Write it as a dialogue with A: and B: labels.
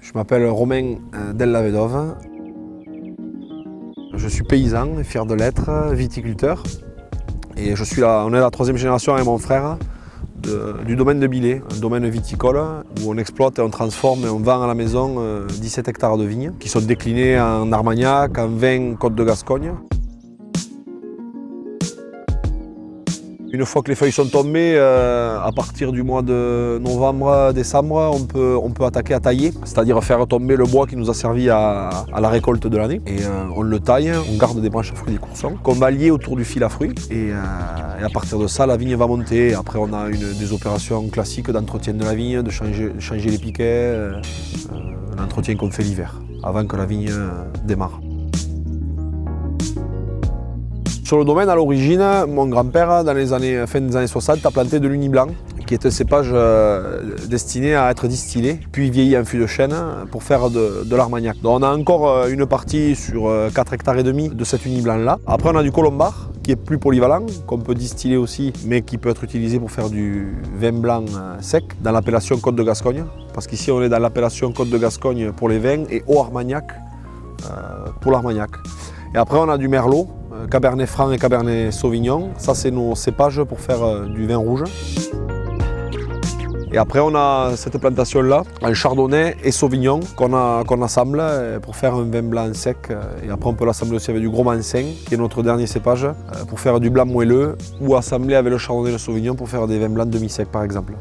A: Je m'appelle Romain Della Vedova. Je suis paysan et fier de l'être, viticulteur. Et on est la troisième génération avec mon frère du domaine de Billet, un domaine viticole où on exploite et on transforme et on vend à la maison 17 hectares de vignes qui sont déclinés en Armagnac, en vin Côte de Gascogne. Une fois que les feuilles sont tombées, à partir du mois de novembre-décembre, on peut attaquer à tailler, c'est-à-dire faire tomber le bois qui nous a servi à la récolte de l'année. Et on le taille, on garde des branches à fruits des coursons qu'on va lier autour du fil à fruits. Et à partir de ça, la vigne va monter. Après, on a des opérations classiques d'entretien de la vigne, de changer les piquets, un entretien qu'on fait l'hiver, avant que la vigne démarre. Sur le domaine, à l'origine, mon grand-père, fin des années 60, a planté de l'Uni blanc, qui est un cépage destiné à être distillé, puis vieilli en fût de chêne pour faire de l'Armagnac. Donc on a encore une partie sur 4,5 hectares de cet Uni blanc-là. Après, on a du colombard, qui est plus polyvalent, qu'on peut distiller aussi, mais qui peut être utilisé pour faire du vin blanc sec, dans l'appellation Côte de Gascogne. Parce qu'ici, on est dans l'appellation Côte de Gascogne pour les vins et Haut Armagnac pour l'Armagnac. Et après, on a du merlot, Cabernet Franc et Cabernet Sauvignon. Ça, c'est nos cépages pour faire du vin rouge. Et après, on a cette plantation-là, un chardonnay et sauvignon qu'on assemble pour faire un vin blanc sec. Et après, on peut l'assembler aussi avec du gros mansin, qui est notre dernier cépage, pour faire du blanc moelleux, ou assembler avec le chardonnay et le sauvignon pour faire des vins blancs demi-secs, par exemple.